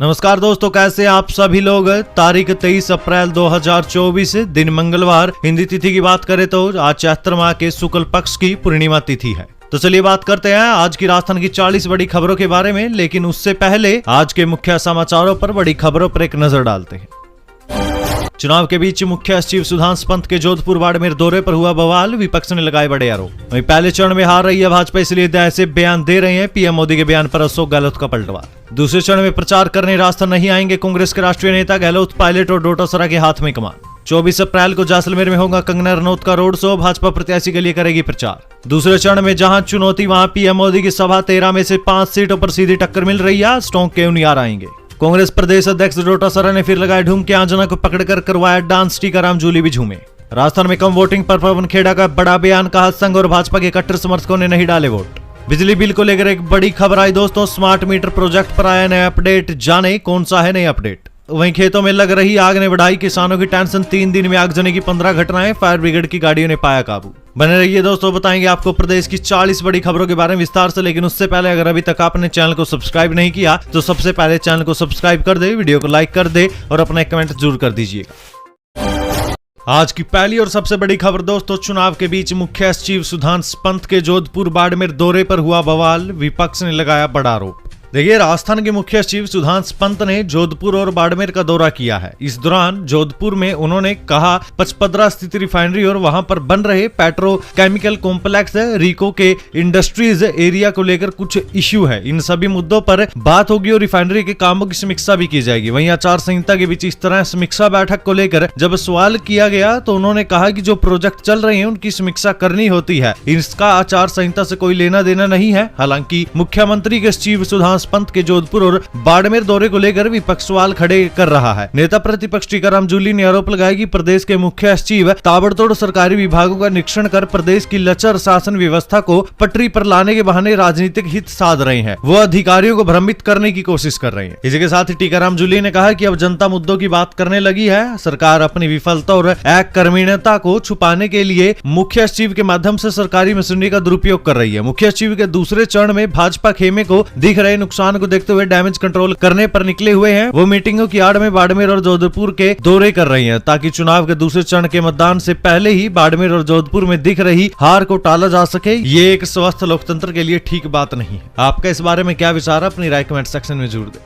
नमस्कार दोस्तों, कैसे आप सभी लोग। तारीख 23 अप्रैल 2024 दिन मंगलवार। हिंदी तिथि की बात करें तो आज चैत्र माह के शुक्ल पक्ष की पूर्णिमा तिथि है। तो चलिए बात करते हैं आज की राजस्थान की 40 बड़ी खबरों के बारे में, लेकिन उससे पहले आज के मुख्य समाचारों पर, बड़ी खबरों पर एक नजर डालते हैं। चुनाव के बीच मुख्य सचिव सुधांशु पंत के जोधपुर बाड़मेर दौरे पर हुआ बवाल, विपक्ष ने लगाए बड़े आरोप। वहीं पहले चरण में हार रही है भाजपा, इसलिए ऐसे बयान दे रहे हैं। पीएम मोदी के बयान पर अशोक गहलोत का पलटवार। दूसरे चरण में प्रचार करने राजस्थान नहीं आएंगे कांग्रेस के राष्ट्रीय नेता गहलोत, पायलट और डोटासरा के हाथ में कमान। 24 अप्रैल को जैसलमेर में होगा कंगना रनौत का रोड शो, भाजपा प्रत्याशी के लिए करेगी प्रचार। दूसरे चरण में जहां चुनौती वहां पीएम मोदी की सभा, 13 में से 5 सीटों पर सीधी टक्कर मिल रही है। स्टोंक के उनियार आएंगे। कांग्रेस प्रदेश अध्यक्ष डोटासरा ने फिर लगाए ढूंढ, आंजना को पकड़कर करवाया डांस, टीकाराम जूली भी झूमे। राजस्थान में कम वोटिंग पर पवन खेड़ा का बड़ा बयान, कहा संघ और भाजपा के कट्टर समर्थकों ने नहीं डाले वोट। बिजली बिल को लेकर एक बड़ी खबर आई दोस्तों, स्मार्ट मीटर प्रोजेक्ट पर आया नया अपडेट, जाने कौन सा है नया अपडेट। वहीं खेतों में लग रही आग ने बढ़ाई किसानों की टेंशन, 3 दिन में आगजनी की 15 घटनाएं, फायर ब्रिगेड की गाड़ियों ने पाया काबू। बने रहिए दोस्तों, बताएंगे आपको प्रदेश की 40 बड़ी खबरों के बारे में विस्तार से। लेकिन उससे पहले अगर अभी तक आपने चैनल को सब्सक्राइब नहीं किया तो सबसे पहले चैनल को सब्सक्राइब कर दे, वीडियो को लाइक कर दे और अपना कमेंट जरूर कर दीजिएगा। आज की पहली और सबसे बड़ी खबर दोस्तों, चुनाव के बीच मुख्य सचिव सुधांशु पंत के जोधपुर बाड़मेर दौरे पर हुआ बवाल, विपक्ष ने लगाया बड़ा आरोप। देखिए, राजस्थान के मुख्य सचिव सुधांशु पंत ने जोधपुर और बाड़मेर का दौरा किया है। इस दौरान जोधपुर में उन्होंने कहा पचपदरा स्थित रिफाइनरी और वहां पर बन रहे पेट्रोकेमिकल कॉम्प्लेक्स रिको के इंडस्ट्रीज एरिया को लेकर कुछ इश्यू है। इन सभी मुद्दों पर बात होगी और रिफाइनरी के कामों की समीक्षा भी की जाएगी। वहीं आचार संहिता के बीच इस तरह समीक्षा बैठक को लेकर जब सवाल किया गया तो उन्होंने कहा कि जो प्रोजेक्ट चल रहे हैं उनकी समीक्षा करनी होती है, इसका आचार संहिता से कोई लेना देना नहीं है। हालांकि मुख्यमंत्री के सचिव सुधांशु पंत के जोधपुर और बाड़मेर दौरे को लेकर विपक्ष सवाल खड़े कर रहा है। नेता प्रतिपक्ष टीकाराम जूली ने आरोप लगाया कि प्रदेश के मुख्य सचिव ताबड़तोड़ सरकारी विभागों का निरीक्षण कर प्रदेश की लचर शासन व्यवस्था को पटरी पर लाने के बहाने राजनीतिक हित साध रहे हैं। वो अधिकारियों को भ्रमित करने की कोशिश कर रहे हैं। इसी के साथ ही टीकाराम जूली ने कहा कि अब जनता मुद्दों की बात करने लगी है। सरकार अपनी विफलता और अकर्मण्यता को छुपाने के लिए मुख्य सचिव के माध्यम से सरकारी मशीनरी का दुरुपयोग कर रही है। मुख्य सचिव के दूसरे चरण में भाजपा खेमे को दिख रहे नुकसान को देखते हुए डैमेज कंट्रोल करने पर निकले हुए हैं। वो मीटिंगों की आड़ में बाड़मेर और जोधपुर के दौरे कर रही हैं, ताकि चुनाव के दूसरे चरण के मतदान से पहले ही बाड़मेर और जोधपुर में दिख रही हार को टाला जा सके। ये एक स्वस्थ लोकतंत्र के लिए ठीक बात नहीं है। आपका इस बारे में क्या विचार है, अपनी राय कमेंट सेक्शन में जरूर दें।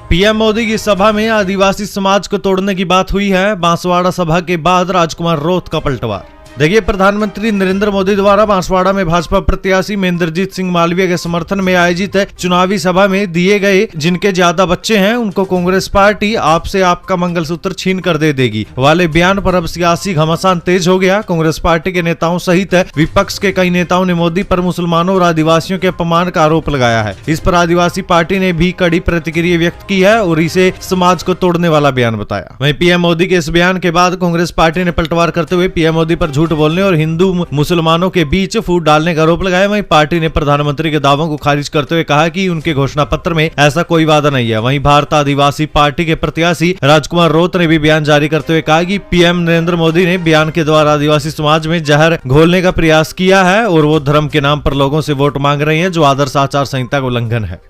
पीएम मोदी की सभा में आदिवासी समाज को तोड़ने की बात हुई है। बांसवाड़ा सभा के बाद राजकुमार रोत का पलटवार। देखिए, प्रधानमंत्री नरेंद्र मोदी द्वारा बांसवाड़ा में भाजपा प्रत्याशी महेंद्रजीत सिंह मालवीय के समर्थन में आयोजित चुनावी सभा में दिए गए जिनके ज्यादा बच्चे हैं उनको कांग्रेस पार्टी आपसे आपका मंगलसूत्र छीन कर दे देगी वाले बयान पर अब सियासी घमासान तेज हो गया। कांग्रेस पार्टी के नेताओं सहित विपक्ष के कई नेताओं ने मोदी पर मुसलमानों और आदिवासियों के अपमान का आरोप लगाया है। इस पर आदिवासी पार्टी ने भी कड़ी प्रतिक्रिया व्यक्त की है और इसे समाज को तोड़ने वाला बयान बताया। वहीं पीएम मोदी के इस बयान के बाद कांग्रेस पार्टी ने पलटवार करते हुए पीएम मोदी पर झूठ बोलने और हिंदू मुसलमानों के बीच फूट डालने का आरोप लगाया। वहीं पार्टी ने प्रधानमंत्री के दावों को खारिज करते हुए कहा कि उनके घोषणा पत्र में ऐसा कोई वादा नहीं है। वहीं भारत आदिवासी पार्टी के प्रत्याशी राजकुमार रोत ने भी बयान जारी करते हुए कहा कि पीएम नरेंद्र मोदी ने बयान के द्वारा आदिवासी समाज में जहर घोलने का प्रयास किया है और वो धर्म के नाम पर लोगों से वोट मांग रहे हैं, जो आदर्श आचार संहिता का उल्लंघन है।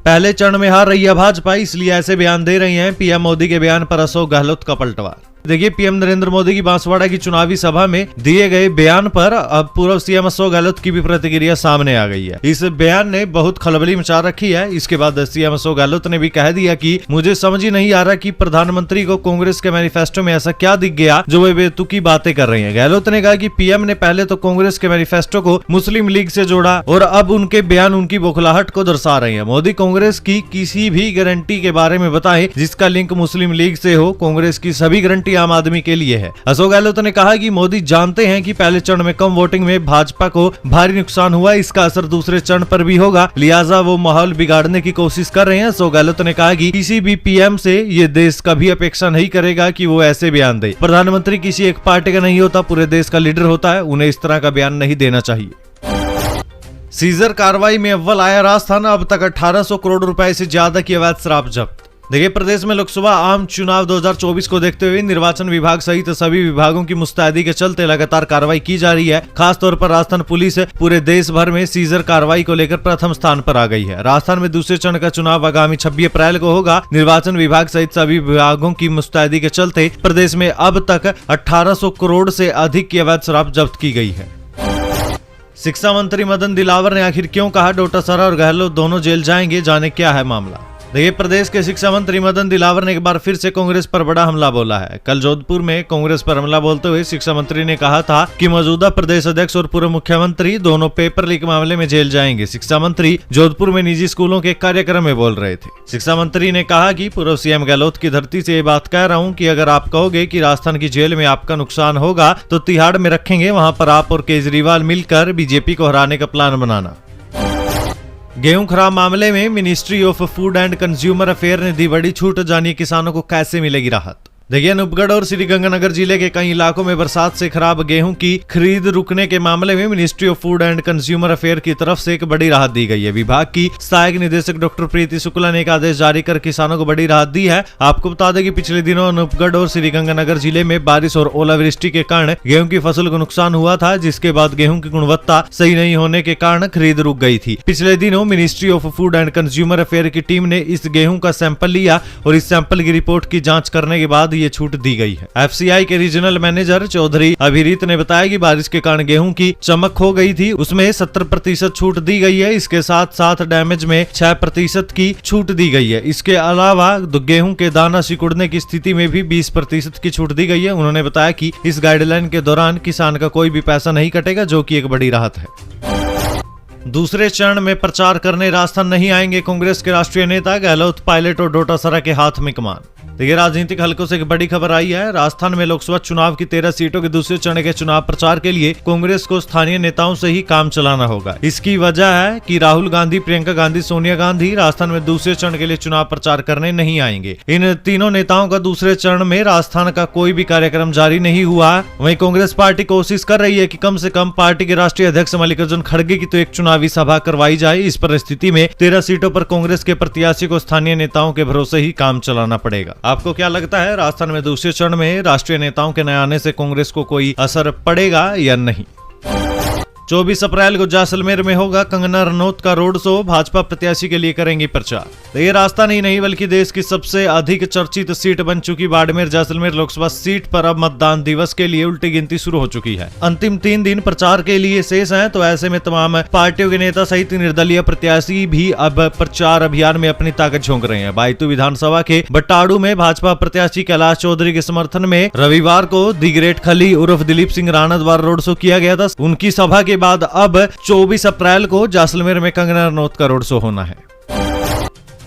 पहले चरण में हार रही है भाजपा, इसलिए ऐसे बयान दे रही हैं। पीएम मोदी के बयान पर अशोक गहलोत का पलटवार। देखिए, पीएम नरेंद्र मोदी की बांसवाड़ा की चुनावी सभा में दिए गए बयान पर अब पूर्व सीएम अशोक गहलोत की भी प्रतिक्रिया सामने आ गई है। इस बयान ने बहुत खलबली मचा रखी है। इसके बाद सीएम अशोक गहलोत ने भी कह दिया कि मुझे समझ ही नहीं आ रहा कि प्रधानमंत्री को कांग्रेस के मैनिफेस्टो में ऐसा क्या दिख गया जो वे बेतुकी बातें कर रहे हैं। गहलोत ने कहा कि पीएम ने पहले तो कांग्रेस के मैनिफेस्टो को मुस्लिम लीग से जोड़ा और अब उनके बयान उनकी बौखलाहट को दर्शा रहे हैं। मोदी कांग्रेस की किसी भी गारंटी के बारे में बताएं जिसका लिंक मुस्लिम लीग से हो। कांग्रेस की सभी गारंटी आम आदमी के लिए है। अशोक गहलोत ने कहा कि मोदी जानते हैं कि पहले चरण में कम वोटिंग में भाजपा को भारी नुकसान हुआ, इसका असर दूसरे चरण पर भी होगा, लिहाजा वो माहौल बिगाड़ने की कोशिश कर रहे हैं। अशोक गहलोत ने कहा कि किसी भी पीएम से ये देश कभी अपेक्षा नहीं करेगा कि वो ऐसे बयान दे। प्रधानमंत्री किसी एक पार्टी का नहीं होता, पूरे देश का लीडर होता है, उन्हें इस तरह का बयान नहीं देना चाहिए। सीजर कार्रवाई में अव्वल आया राजस्थान, अब तक 1800 करोड़ रुपए से ज्यादा की अवैध शराब जब्त। देखिए, प्रदेश में लोकसभा आम चुनाव 2024 को देखते हुए निर्वाचन विभाग सहित सभी विभागों की मुस्तैदी के चलते लगातार कार्रवाई की जा रही है। खासतौर पर राजस्थान पुलिस पूरे देश भर में सीजर कार्रवाई को लेकर प्रथम स्थान पर आ गई है। राजस्थान में दूसरे चरण का चुनाव आगामी 26 अप्रैल को होगा। निर्वाचन विभाग सहित सभी विभागों की मुस्तैदी के चलते प्रदेश में अब तक 1800 करोड़ से अधिक की अवैध शराब जब्त की गई है। शिक्षा मंत्री मदन दिलावर ने आखिर क्यों कहा डोटासरा और गहलोत दोनों जेल जाएंगे, जाने क्या है मामला। देखिए, प्रदेश के शिक्षा मंत्री मदन दिलावर ने एक बार फिर से कांग्रेस पर बड़ा हमला बोला है। कल जोधपुर में कांग्रेस पर हमला बोलते हुए शिक्षा मंत्री ने कहा था कि मौजूदा प्रदेश अध्यक्ष और पूर्व मुख्यमंत्री दोनों पेपर लीक मामले में जेल जाएंगे। शिक्षा मंत्री जोधपुर में निजी स्कूलों के कार्यक्रम में बोल रहे थे। शिक्षा मंत्री ने कहा कि पूर्व सीएम गहलोत की धरती से ये बात कह रहा हूँ कि अगर आप कहोगे कि राजस्थान की जेल में आपका नुकसान होगा तो तिहाड़ में रखेंगे, वहां पर आप और केजरीवाल मिलकर बीजेपी को हराने का प्लान बनाना। गेहूं खराब मामले में ministry of food and consumer affair ने दी बड़ी छूट, जानिए किसानों को कैसे मिलेगी राहत। देखिए, अनूपगढ़ और श्रीगंगानगर जिले के कई इलाकों में बरसात से खराब गेहूं की खरीद रुकने के मामले में ministry of food and consumer affair की तरफ से एक बड़ी राहत दी गई है। विभाग की सहायक निदेशक डॉक्टर प्रीति शुक्ला ने एक आदेश जारी कर किसानों को बड़ी राहत दी है। आपको बता दें कि पिछले दिनों अनूपगढ़ और श्रीगंगानगर जिले में बारिश और ओलावृष्टि के कारण गेहूं की फसल को नुकसान हुआ था, जिसके बाद गेहूं की गुणवत्ता सही नहीं होने के कारण खरीद रुक गई थी। पिछले दिनों ministry of food and consumer affair की टीम ने इस गेहूं का सैंपल लिया और इस सैंपल की रिपोर्ट की जाँच करने के बाद ये छूट दी गई है। एफसीआई के रीजनल मैनेजर चौधरी अभिरीत ने बताया कि बारिश के कारण गेहूं की चमक हो गई थी, उसमें 70% छूट दी गई है। इसके साथ साथ डैमेज में 6% की छूट दी गई है। इसके अलावा गेहूं के दाना सिकुड़ने की स्थिति में भी 20% की छूट दी गई है। उन्होंने बताया कि इस गाइडलाइन के दौरान किसान का कोई भी पैसा नहीं कटेगा, जो कि एक बड़ी राहत है। दूसरे चरण में प्रचार करने राजस्थान नहीं आएंगे कांग्रेस के राष्ट्रीय नेता, गहलोत पायलट और डोटासरा के हाथ में कमान। देखिए, राजनीतिक हलकों से एक बड़ी खबर आई है। राजस्थान में लोकसभा चुनाव की 13 सीटों के दूसरे चरण के चुनाव प्रचार के लिए कांग्रेस को स्थानीय नेताओं से ही काम चलाना होगा। इसकी वजह है कि राहुल गांधी, प्रियंका गांधी, सोनिया गांधी राजस्थान में दूसरे चरण के लिए चुनाव प्रचार करने नहीं आएंगे। इन तीनों नेताओं का दूसरे चरण में राजस्थान का कोई भी कार्यक्रम जारी नहीं हुआ। वहीं कांग्रेस पार्टी कोशिश कर रही है कि कम से कम पार्टी के राष्ट्रीय अध्यक्ष मल्लिकार्जुन खड़गे की तो एक चुनावी सभा करवाई जाए। इस परिस्थिति में 13 सीटों पर कांग्रेस के प्रत्याशी को स्थानीय नेताओं के भरोसे ही काम चलाना पड़ेगा। आपको क्या लगता है, राजस्थान में दूसरे चरण में राष्ट्रीय नेताओं के नए आने से कांग्रेस को कोई असर पड़ेगा या नहीं? 24 अप्रैल को जैसलमेर में होगा कंगना रनौत का रोड शो, भाजपा प्रत्याशी के लिए करेंगी प्रचार। ये राजस्थान ही नहीं बल्कि देश की सबसे अधिक चर्चित सीट बन चुकी बाड़मेर जैसलमेर लोकसभा सीट पर अब मतदान दिवस के लिए उल्टी गिनती शुरू हो चुकी है। अंतिम 3 दिन प्रचार के लिए शेष हैं, तो ऐसे में तमाम पार्टियों के नेता सहित निर्दलीय प्रत्याशी भी अब प्रचार अभियान में अपनी ताकत झोंक रहे हैं। बायतू विधानसभा के बट्टाड़ू में भाजपा प्रत्याशी कैलाश चौधरी के समर्थन में रविवार को दी ग्रेट खली उर्फ दिलीप सिंह राणा द्वारा रोड शो किया गया था। उनकी सभा के बाद अब 24 अप्रैल को जैसलमेर में कंगना रनौत का रोड शो होना है।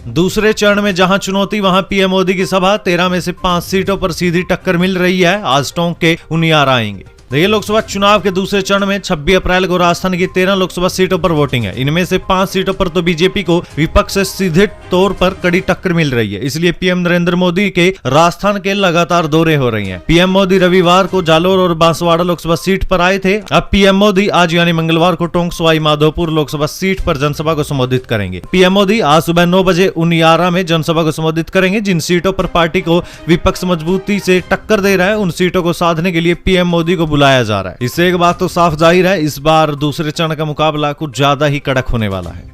दूसरे चरण में जहां चुनौती वहां पीएम मोदी की सभा, 13 में से 5 सीटों पर सीधी टक्कर मिल रही है। आज टोंक के उनियारा आएंगे। देखिए, लोकसभा चुनाव के दूसरे चरण में 26 अप्रैल को राजस्थान की 13 लोकसभा सीटों पर वोटिंग है। इनमें से 5 सीटों पर तो बीजेपी को विपक्ष से सीधे तौर पर कड़ी टक्कर मिल रही है। इसलिए पीएम नरेंद्र मोदी के राजस्थान के लगातार दौरे हो रही हैं। पीएम मोदी रविवार को जालोर और बांसवाड़ा लोकसभा सीट पर आए थे। अब पीएम मोदी आज यानी मंगलवार को टोंक सवाई माधोपुर लोकसभा सीट पर जनसभा को संबोधित करेंगे। पीएम मोदी आज सुबह 9 बजे उनियारा में जनसभा को संबोधित करेंगे। जिन सीटों पर पार्टी को विपक्ष मजबूती से टक्कर दे रहा है, उन सीटों को साधने के लिए पीएम मोदी को बुलाया जा रहा है। इससे एक बात तो साफ जाहिर है, इस बार दूसरे चरण का मुकाबला कुछ ज्यादा ही कड़क होने वाला है।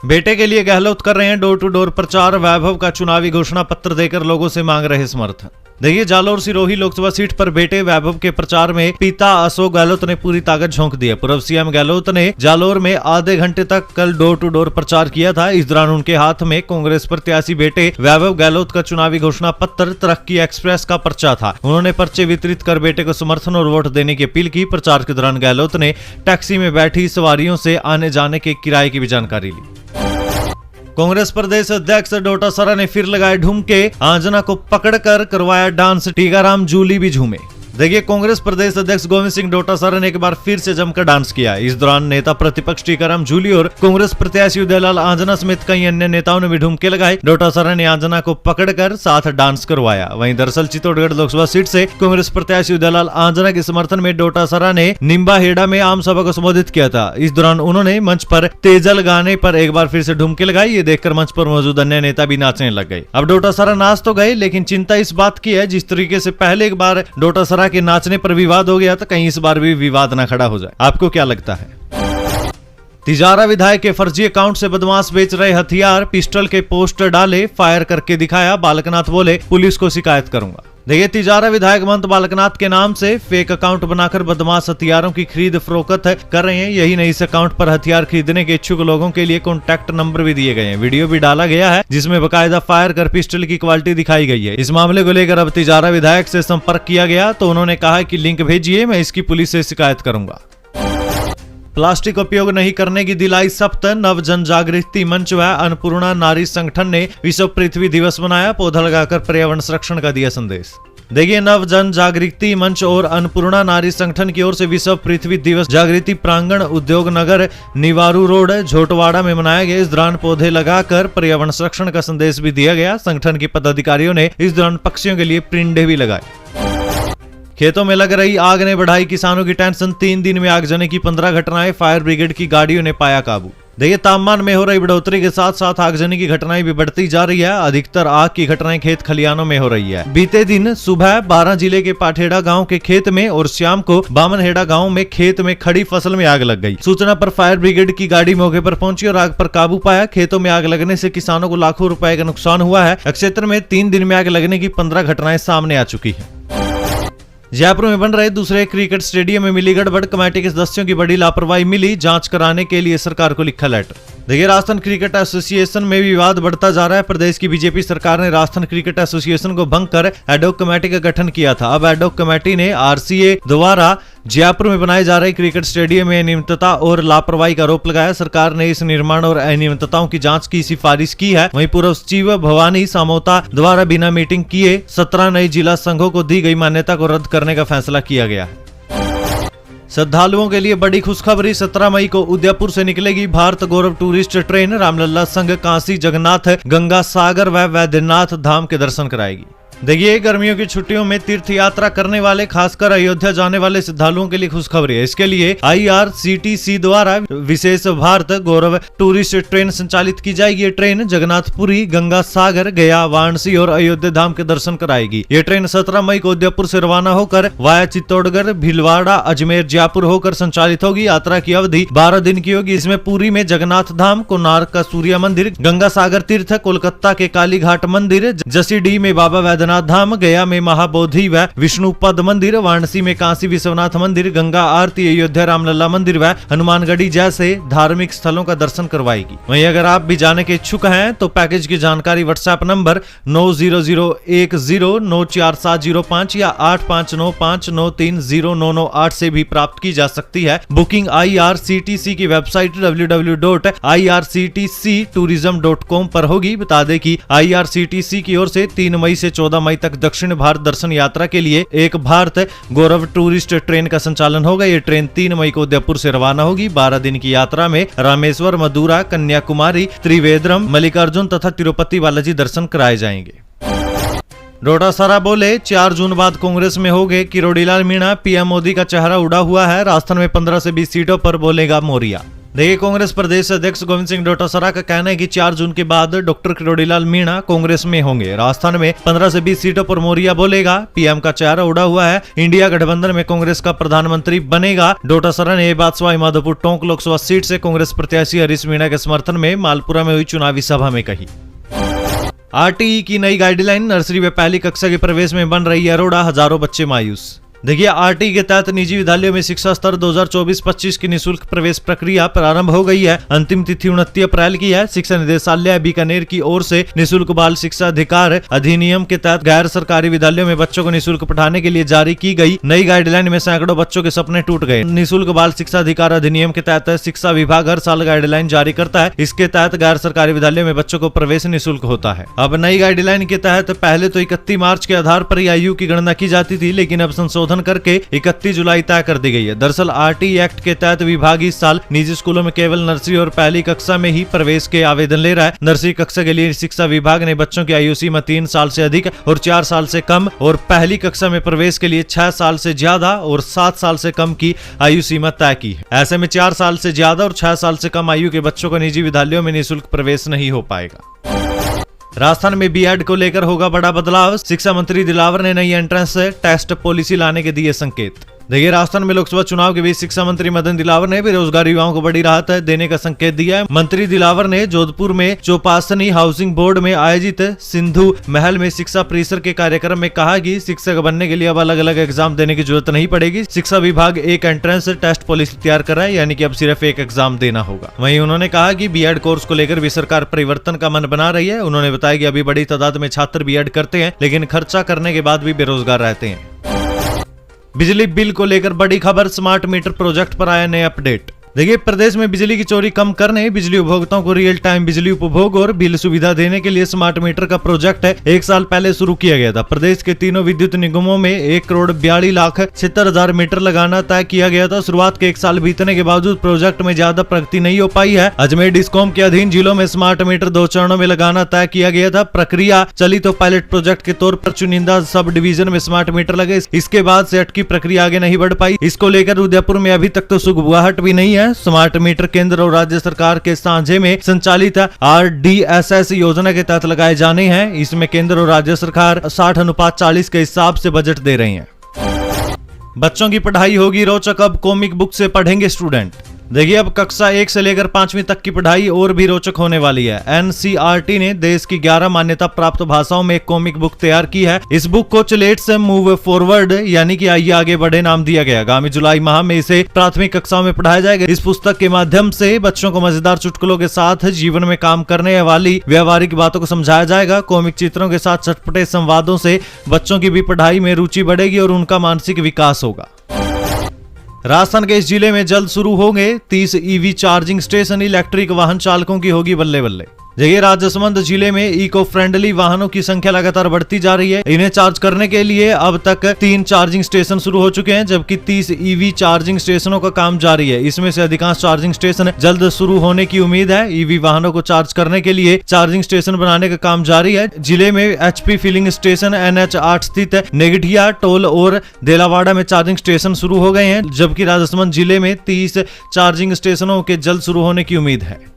बेटे के लिए गहलोत कर रहे हैं डोर टू डोर प्रचार, वैभव का चुनावी घोषणा पत्र देकर लोगों से मांग रहे समर्थन। देखिए, जालोर सिरोही लोकसभा सीट पर बेटे वैभव के प्रचार में पिता अशोक गहलोत ने पूरी ताकत झोंक दी है। पूर्व सीएम गहलोत ने जालोर में आधे घंटे तक कल डोर टू डोर प्रचार किया था। इस दौरान उनके हाथ में कांग्रेस प्रत्याशी बेटे वैभव गहलोत का चुनावी घोषणा पत्र तरक्की एक्सप्रेस का पर्चा था। उन्होंने पर्चे वितरित कर बेटे को समर्थन और वोट देने की अपील की। प्रचार के दौरान गहलोत ने टैक्सी में बैठी सवारियों से आने जाने के किराए की भी जानकारी ली। कांग्रेस प्रदेश अध्यक्ष डोटासरा ने फिर लगाए ढुमके, आंजना को पकड़कर करवाया डांस, टीकाराम जूली भी झूमे। देखिए, कांग्रेस प्रदेश अध्यक्ष गोविंद सिंह डोटासरा ने एक बार फिर से जमकर डांस किया। इस दौरान नेता प्रतिपक्ष टीकाराम जूली और कांग्रेस प्रत्याशी उदयलाल आंजना समेत कई अन्य नेताओं ने भी ठुमके लगाए। डोटासरा ने आंजना को पकड़कर साथ डांस करवाया। वहीं दरअसल चित्तौड़गढ़ लोकसभा सीट से कांग्रेस प्रत्याशी उदयलाल आंजना के समर्थन में डोटासरा ने निम्बाहेड़ा में आम सभा को संबोधित किया था। इस दौरान उन्होंने मंच पर तेजल गाने पर एक बार फिर से ठुमके लगाई। ये देखकर मंच पर मौजूद अन्य नेता भी नाचने लग गए। अब डोटासरा नाच तो गए, लेकिन चिंता इस बात की है, जिस तरीके से पहले एक बार डोटासरा के नाचने पर विवाद हो गया, तो कहीं इस बार भी विवाद न खड़ा हो जाए। आपको क्या लगता है? तिजारा विधायक के फर्जी अकाउंट से बदमाश बेच रहे हथियार, पिस्टल के पोस्टर डाले, फायर करके दिखाया। बालकनाथ बोले, पुलिस को शिकायत करूंगा। देखिए, तिजारा विधायक महंत बालकनाथ के नाम से फेक अकाउंट बनाकर बदमाश हथियारों की खरीद फरोख्त कर रहे हैं। यही नहीं, इस अकाउंट पर हथियार खरीदने के इच्छुक लोगों के लिए कॉन्टैक्ट नंबर भी दिए गए हैं। वीडियो भी डाला गया है जिसमें बकायदा फायर कर पिस्टल की क्वालिटी दिखाई गई है। इस मामले को लेकर अब तिजारा विधायक से संपर्क किया गया तो उन्होंने कहा कि लिंक भेजिए, मैं इसकी पुलिस से शिकायत करूंगा। प्लास्टिक उपयोग नहीं करने की दिलाई शपथ, नव जन जागृति मंच व अन्नपूर्णा नारी संगठन ने विश्व पृथ्वी दिवस मनाया। पौधा लगाकर पर्यावरण संरक्षण का दिया संदेश। देखिए, नव जन जागृति मंच और अन्नपूर्णा नारी संगठन की ओर से विश्व पृथ्वी दिवस जागृति प्रांगण उद्योग नगर निवारू रोड झोटवाड़ा में मनाया गया। इस दौरान पौधे लगाकर पर्यावरण संरक्षण का संदेश भी दिया गया। संगठन के पदाधिकारियों ने इस दौरान पक्षियों के लिए परिंदे भी लगाए। खेतों में लग रही आग ने बढ़ाई किसानों की टेंशन, 3 दिन में आगजनी की 15 घटनाएं, फायर ब्रिगेड की गाड़ियों ने पाया काबू। देखिए, तापमान में हो रही बढ़ोतरी के साथ साथ आगजनी की घटनाएं भी बढ़ती जा रही है। अधिकतर आग की घटनाएं खेत खलिहानों में हो रही है। बीते दिन सुबह 12 जिले के पाठेड़ा गांव के खेत में और शाम को बामनहेड़ा गांव में खेत में खड़ी फसल में आग लग गई। सूचना पर फायर ब्रिगेड की गाड़ी मौके पर पहुंची और आग पर काबू पाया। खेतों में आग लगने से किसानों को लाखों रुपए का नुकसान हुआ है। क्षेत्र में 3 दिन में आग लगने की 15 घटनाएं सामने आ चुकी है। जयपुर में बन रहे दूसरे क्रिकेट स्टेडियम में मिली गड़बड़, कमेटी के सदस्यों की बड़ी लापरवाही मिली, जांच कराने के लिए सरकार को लिखा लेटर। देखिए, राजस्थान क्रिकेट एसोसिएशन में विवाद बढ़ता जा रहा है। प्रदेश की बीजेपी सरकार ने राजस्थान क्रिकेट एसोसिएशन को भंग कर एडहॉक कमेटी का गठन किया था। अब एडहॉक कमेटी ने आरसीए द्वारा जयपुर में बनाए जा रहे क्रिकेट स्टेडियम में अनियमितता और लापरवाही का आरोप लगाया। सरकार ने इस निर्माण और अनियमितताओं की जांच की सिफारिश की है। वहीं पूर्व सचिव भवानी सामोता द्वारा बिना मीटिंग किए 17 नए जिला संघों को दी गई मान्यता को रद्द करने का फैसला किया गया है। श्रद्धालुओं के लिए बड़ी खुशखबरी, 17 मई को उदयपुर से निकलेगी भारत गौरव टूरिस्ट ट्रेन। रामलला संघ काशी जगन्नाथ गंगा सागर व वैद्यनाथ धाम के दर्शन कराएगी। देखिए, गर्मियों की छुट्टियों में तीर्थ यात्रा करने वाले, खासकर अयोध्या जाने वाले श्रद्धालुओं के लिए खुशखबरी है। इसके लिए IRCTC द्वारा विशेष भारत गौरव टूरिस्ट ट्रेन संचालित की जाएगी। ये ट्रेन जगन्नाथपुरी, गंगा सागर, गया, वाराणसी और अयोध्या धाम के दर्शन कराएगी। ये ट्रेन 17 मई को उदयपुर से रवाना होकर वाया चित्तौड़गढ़, भीलवाड़ा, अजमेर, जयपुर होकर संचालित होगी। यात्रा की अवधि 12 दिन की होगी। इसमें पुरी में जगन्नाथ धाम, कोणार्क का सूर्य मंदिर, गंगा सागर तीर्थ, कोलकाता के काली घाट मंदिर, जसीडीह में बाबा वैद्यनाथ धाम, गया में महाबोधि व विष्णु पद मंदिर, वाराणसी में काशी विश्वनाथ मंदिर, गंगा आरती, अयोध्या रामलला मंदिर व हनुमानगढ़ी जैसे धार्मिक स्थलों का दर्शन करवाएगी। वहीं अगर आप भी जाने के इच्छुक हैं तो पैकेज की जानकारी व्हाट्सएप नंबर 9001094705 या 8595930998 से भी प्राप्त की जा सकती है। बुकिंग IRCTC की वेबसाइट www.irctctourism.com पर होगी। बता दें कि IRCTC की ओर से 3 मई से 14 मई तक दक्षिण भारत दर्शन यात्रा के लिए एक भारत गौरव टूरिस्ट ट्रेन का संचालन होगा। ये ट्रेन 3 मई को उदयपुर से रवाना होगी। 12 दिन की यात्रा में रामेश्वर, मदुरा, कन्याकुमारी, त्रिवेंद्रम, मल्लिकार्जुन तथा तिरुपति बालाजी दर्शन कराए जाएंगे। डोटासरा बोले, 4 जून बाद कांग्रेस में होंगे किरोड़ीलाल मीणा, पीएम मोदी का चेहरा उड़ा हुआ है। राजस्थान में 15 से 20 सीटों पर बोलेगा मौर्या। देखिए, कांग्रेस प्रदेश अध्यक्ष गोविंद सिंह डोटासरा का कहना है कि 4 जून के बाद डॉक्टर किरोड़ीलाल मीणा कांग्रेस में होंगे। राजस्थान में 15 से 20 सीटों पर मौर्या बोलेगा। पीएम का चेहरा उड़ा हुआ है। इंडिया गठबंधन में कांग्रेस का प्रधानमंत्री बनेगा। डोटासरा ने यह बात सवाई माधोपुर टोंक लोकसभा सीट से कांग्रेस प्रत्याशी हरीश मीणा के समर्थन में मालपुरा में हुई चुनावी सभा में कही। RTE की नई गाइडलाइन, नर्सरी व पहली कक्षा के प्रवेश में बन रही है रोड़ा, हजारों बच्चे मायूस। देखिए, RTE के तहत निजी विद्यालयों में शिक्षा स्तर 2024-25 की निःशुल्क प्रवेश प्रक्रिया प्रारंभ हो गई है। अंतिम तिथि 29 अप्रैल की है। शिक्षा निदेशालय बीकानेर की ओर से निःशुल्क बाल शिक्षा अधिकार अधिनियम के तहत गैर सरकारी विद्यालयों में बच्चों को निःशुल्क पढ़ाने के लिए जारी की गई नई गाइडलाइन में सैकड़ों बच्चों के सपने टूट गए। निःशुल्क बाल शिक्षा अधिकार अधिनियम के तहत शिक्षा विभाग हर साल गाइडलाइन जारी करता है। इसके तहत गैर सरकारी विद्यालयों में बच्चों को प्रवेश निःशुल्क होता है। अब नई गाइडलाइन के तहत पहले तो 31 मार्च के आधार पर आयु की गणना की जाती थी, लेकिन अब संशोधन संशोधन करके 31 जुलाई तय कर दी गई है। दरअसल आरटी एक्ट के तहत विभाग इस साल निजी स्कूलों में केवल नर्सरी और पहली कक्षा में ही प्रवेश के आवेदन ले रहा है। नर्सरी कक्षा के लिए शिक्षा विभाग ने बच्चों की आयु सीमा 3 साल से अधिक और 4 साल से कम और पहली कक्षा में प्रवेश के लिए 6 साल से ज्यादा और 7 साल से कम की आयु सीमा तय की है। ऐसे में 4 साल से ज्यादा और 6 साल से कम आयु के बच्चों को निजी विद्यालयों में निःशुल्क प्रवेश नहीं हो पाएगा। राजस्थान में बीएड को लेकर होगा बड़ा बदलाव। शिक्षा मंत्री दिलावर ने नई एंट्रेंस टेस्ट पॉलिसी लाने के दिए संकेत। देखिए, राजस्थान में लोकसभा चुनाव के बीच शिक्षा मंत्री मदन दिलावर ने बेरोजगार युवाओं को बड़ी राहत देने का संकेत दिया है। मंत्री दिलावर ने जोधपुर में चौपासनी हाउसिंग बोर्ड में आयोजित सिंधु महल में शिक्षा परिसर के कार्यक्रम में कहा कि शिक्षक बनने के लिए अब अलग अलग एग्जाम देने की जरूरत नहीं पड़ेगी। शिक्षा विभाग एक एंट्रेंस टेस्ट पॉलिसी तैयार कर रहा है, यानी कि अब सिर्फ एक एग्जाम देना होगा। वहीं उन्होंने कहा कि बीएड कोर्स को लेकर भी सरकार परिवर्तन का मन बना रही है। उन्होंने बताया कि अभी बड़ी तादाद में छात्र बीएड करते हैं, लेकिन खर्चा करने के बाद भी बेरोजगार रहते हैं। बिजली बिल को लेकर बड़ी खबर। स्मार्ट मीटर प्रोजेक्ट पर आया नया अपडेट। देखिए, प्रदेश में बिजली की चोरी कम करने, बिजली उपभोक्ताओं को रियल टाइम बिजली उपभोग और बिल सुविधा देने के लिए स्मार्ट मीटर का प्रोजेक्ट 1 साल पहले शुरू किया गया था। प्रदेश के तीनों विद्युत निगमों में 1,42,76,000 मीटर लगाना तय किया गया था। शुरुआत के 1 साल बीतने के बावजूद प्रोजेक्ट में ज्यादा प्रगति नहीं हो पाई है। अजमेर डिस्कॉम के अधीन जिलों में स्मार्ट मीटर 2 चरणों में लगाना तय किया गया था। प्रक्रिया चली तो पायलट प्रोजेक्ट के तौर पर चुनिंदा सब डिवीजन में स्मार्ट मीटर लगे। इसके बाद से अटकी प्रक्रिया आगे नहीं बढ़ पाई। इसको लेकर उदयपुर में अभी तक तो सुगबुगाहट भी नहीं है। स्मार्ट मीटर केंद्र और राज्य सरकार के साझे में संचालित RDSS योजना के तहत लगाए जाने हैं। इसमें केंद्र और राज्य सरकार 60:40 के हिसाब से बजट दे रही हैं। बच्चों की पढ़ाई होगी रोचक, अब कॉमिक बुक से पढ़ेंगे स्टूडेंट। देखिए, अब कक्षा 1 से लेकर 5वीं तक की पढ़ाई और भी रोचक होने वाली है। NCERT ने देश की 11 मान्यता प्राप्त भाषाओं में एक कॉमिक बुक तैयार की है। इस बुक को लेट्स मूव फॉरवर्ड यानी कि आइए आगे बढ़े नाम दिया गया। आगामी जुलाई माह में इसे प्राथमिक कक्षाओं में पढ़ाया जाएगा। इस पुस्तक के माध्यम से बच्चों को मजेदार चुटकुलों के साथ जीवन में काम करने वाली व्यवहारिक बातों को समझाया जाएगा। कॉमिक चित्रों के साथ चटपटे संवादों से बच्चों की भी पढ़ाई में रुचि बढ़ेगी और उनका मानसिक विकास होगा। राजस्थान के इस जिले में जल्द शुरू होंगे 30 EV चार्जिंग स्टेशन। इलेक्ट्रिक वाहन चालकों की होगी बल्ले बल्ले। देखिए, राजसमंद जिले में इको फ्रेंडली वाहनों की संख्या लगातार बढ़ती जा रही है। इन्हें चार्ज करने के लिए अब तक 3 चार्जिंग स्टेशन शुरू हो चुके हैं, जबकि 30 EV चार्जिंग स्टेशनों का काम जारी है। इसमें से अधिकांश चार्जिंग स्टेशन जल्द शुरू होने की उम्मीद है। EV वाहनों को चार्ज करने के लिए चार्जिंग स्टेशन बनाने का काम जारी है। जिले में HP फिलिंग स्टेशन, NH 8 स्थित नेगठिया टोल और देलावाड़ा में चार्जिंग स्टेशन शुरू हो गए हैं, जबकि राजसमंद जिले में 30 चार्जिंग स्टेशनों के जल्द शुरू होने की उम्मीद है।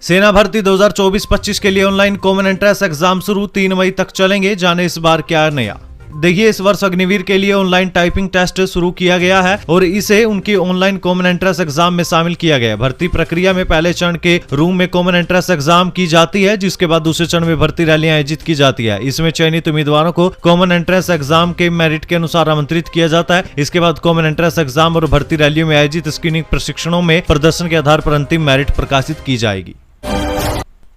सेना भर्ती 2024-25 के लिए ऑनलाइन कॉमन एंट्रेंस एग्जाम शुरू, 3 मई तक चलेंगे। जाने इस बार क्या नया। देखिए, इस वर्ष अग्निवीर के लिए ऑनलाइन टाइपिंग टेस्ट शुरू किया गया है और इसे उनकी ऑनलाइन कॉमन एंट्रेंस एग्जाम में शामिल किया गया है। भर्ती प्रक्रिया में पहले चरण के रूम में कॉमन एंट्रेंस एग्जाम की जाती है, जिसके बाद दूसरे चरण में भर्ती रैलियां आयोजित की जाती है। इसमें चयनित उम्मीदवारों को कॉमन एंट्रेंस एग्जाम के मेरिट के अनुसार आमंत्रित किया जाता है। इसके बाद कॉमन एंट्रेंस एग्जाम और भर्ती रैलियों में आयोजित स्क्रीनिंग प्रशिक्षणों में प्रदर्शन के आधार पर अंतिम मेरिट प्रकाशित की जाएगी।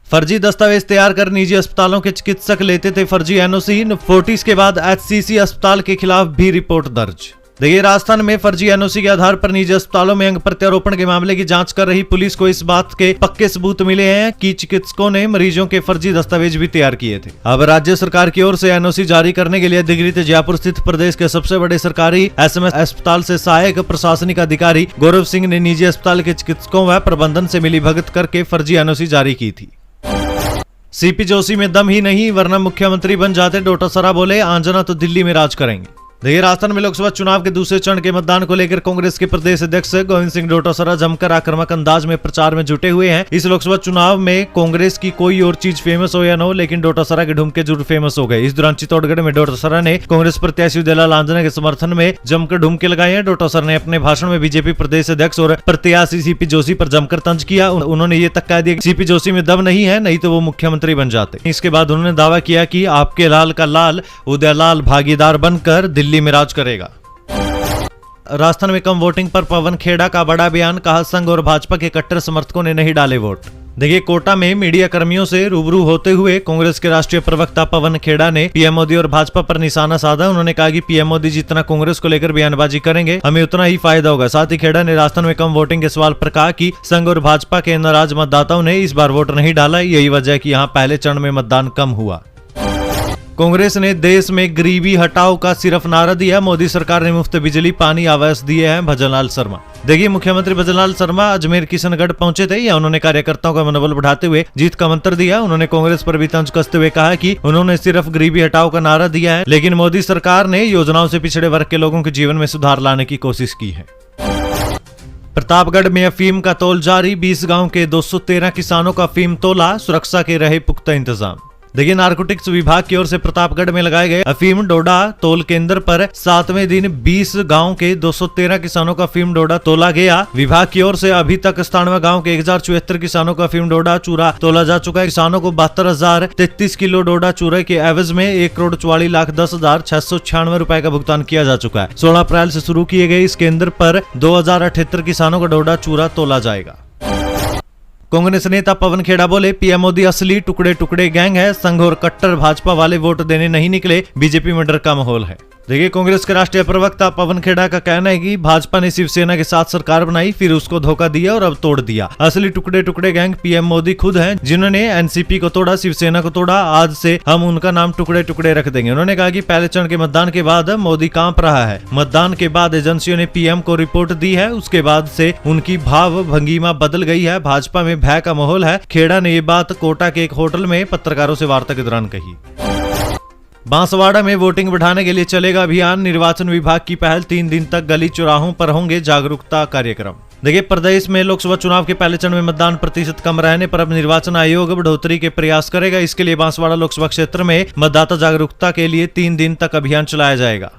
फर्जी दस्तावेज तैयार कर निजी अस्पतालों के चिकित्सक लेते थे फर्जी NOC। फोर्टिस के बाद HCC अस्पताल के खिलाफ भी रिपोर्ट दर्ज। देखिए, राजस्थान में फर्जी NOC के आधार पर निजी अस्पतालों में अंग प्रत्यारोपण के मामले की जांच कर रही पुलिस को इस बात के पक्के सबूत मिले हैं कि चिकित्सकों ने मरीजों के फर्जी दस्तावेज भी तैयार किए थे। अब राज्य सरकार की ओर से NOC जारी करने के लिए अधिकृत जयपुर स्थित प्रदेश के सबसे बड़े सरकारी SMS अस्पताल से सहायक प्रशासनिक अधिकारी गौरव सिंह ने निजी अस्पताल के चिकित्सकों व प्रबंधन से मिलीभगत करके फर्जी NOC जारी की थी। CP जोशी में दम ही नहीं, वरना मुख्यमंत्री बन जाते। डोटासरा बोले, आंजना तो दिल्ली में राज करेंगे। देखिए, राजस्थान में लोकसभा चुनाव के दूसरे चरण के मतदान को लेकर कांग्रेस के प्रदेश अध्यक्ष गोविंद सिंह डोटासरा जमकर आक्रामक अंदाज में प्रचार में जुटे हुए हैं। इस लोकसभा चुनाव में कांग्रेस की कोई और चीज फेमस हो या न हो, लेकिन डोटासरा के ढुमके जरूर फेमस हो गए। इस दौरान चित्तौड़गढ़ में डोटासरा ने कांग्रेस प्रत्याशी उदयलाल आंजना के समर्थन में जमकर ढुमके लगाए हैं। डोटासरा ने अपने भाषण में बीजेपी प्रदेश अध्यक्ष और प्रत्याशी CP जोशी पर जमकर तंज किया। उन्होंने ये तक कह दिया कि CP जोशी में दम नहीं है, नहीं तो वो मुख्यमंत्री बन जाते। इसके बाद उन्होंने दावा किया कि आपके लाल का लाल उदयलाल भागीदार बनकर दिल्ली में राज करेगा। राजस्थान में कम वोटिंग पर पवन खेड़ा का बड़ा बयान, कहा संघ और भाजपा के कट्टर समर्थकों ने नहीं डाले वोट। देखिए, कोटा में मीडिया कर्मियों से रूबरू होते हुए कांग्रेस के राष्ट्रीय प्रवक्ता पवन खेड़ा ने PM मोदी और भाजपा पर निशाना साधा। उन्होंने कहा कि PM मोदी जितना कांग्रेस को लेकर बयानबाजी करेंगे, हमें उतना ही फायदा होगा। साथ ही खेड़ा ने राजस्थान में कम वोटिंग के सवाल पर कहा कि संघ और भाजपा के नाराज मतदाताओं ने इस बार वोट नहीं डाला, यही वजह है कि यहाँ पहले चरण में मतदान कम हुआ। कांग्रेस ने देश में गरीबी हटाओ का सिर्फ नारा दिया, मोदी सरकार ने मुफ्त बिजली पानी आवास दिए हैं, भजनलाल शर्मा। देखिए, मुख्यमंत्री भजनलाल शर्मा अजमेर किशनगढ़ पहुंचे थे। या उन्होंने कार्यकर्ताओं का मनोबल बढ़ाते हुए जीत का मंत्र दिया। उन्होंने कांग्रेस पर भी तंज कसते हुए कहा कि उन्होंने सिर्फ गरीबी हटाओ का नारा दिया है, लेकिन मोदी सरकार ने योजनाओं से पिछड़े वर्ग के लोगों के जीवन में सुधार लाने की कोशिश की है। प्रतापगढ़ में अफीम का तोल जारी, 20 गांव के 213 किसानों का अफीम तोला, सुरक्षा के रहे पुख्ता इंतजाम। देखिए, नारकोटिक्स विभाग की ओर से प्रतापगढ़ में लगाए गए अफीम डोडा तोल केंद्र पर 7वें दिन 20 गांव के 213 किसानों का अफीम डोडा तोला गया। विभाग की ओर से अभी तक 97 गांव के 1074 किसानों का अफीम डोडा चूरा तोला जा चुका है। किसानों को 72,033 किलो डोडा चूरे के एवज में 1,44,10,696 रुपए का भुगतान किया जा चुका है। 16 अप्रैल से शुरू किए गए इस केंद्र पर 2,078 किसानों का डोडा चूरा तोला जाएगा। कांग्रेस नेता पवन खेड़ा बोले, पीएम मोदी असली टुकड़े टुकड़े गैंग है, संघ और कट्टर भाजपा वाले वोट देने नहीं निकले, बीजेपी में डर का माहौल है। देखिए, कांग्रेस के राष्ट्रीय प्रवक्ता पवन खेड़ा का कहना है कि भाजपा ने शिवसेना के साथ सरकार बनाई, फिर उसको धोखा दिया और अब तोड़ दिया। असली टुकड़े टुकड़े गैंग पीएम मोदी खुद हैं, जिन्होंने एनसीपी को तोड़ा, शिवसेना को तोड़ा। आज से हम उनका नाम टुकड़े टुकड़े रख देंगे। उन्होंने कहा कि पहले चरण के मतदान के बाद मोदी कांप रहा है। मतदान के बाद एजेंसियों ने पीएम को रिपोर्ट दी है, उसके बाद से उनकी भाव भंगिमा बदल गई है। भाजपा में भय का माहौल है। खेड़ा ने ये बात कोटा के एक होटल में पत्रकारों से वार्ता के दौरान कही। बांसवाड़ा में वोटिंग बढ़ाने के लिए चलेगा अभियान, निर्वाचन विभाग की पहल, 3 दिन तक गली चौराहों पर होंगे जागरूकता कार्यक्रम। देखिए, प्रदेश में लोकसभा चुनाव के पहले चरण में मतदान प्रतिशत कम रहने पर अब निर्वाचन आयोग बढ़ोतरी के प्रयास करेगा। इसके लिए बांसवाड़ा लोकसभा क्षेत्र में मतदाता जागरूकता के लिए 3 दिन तक अभियान चलाया जाएगा।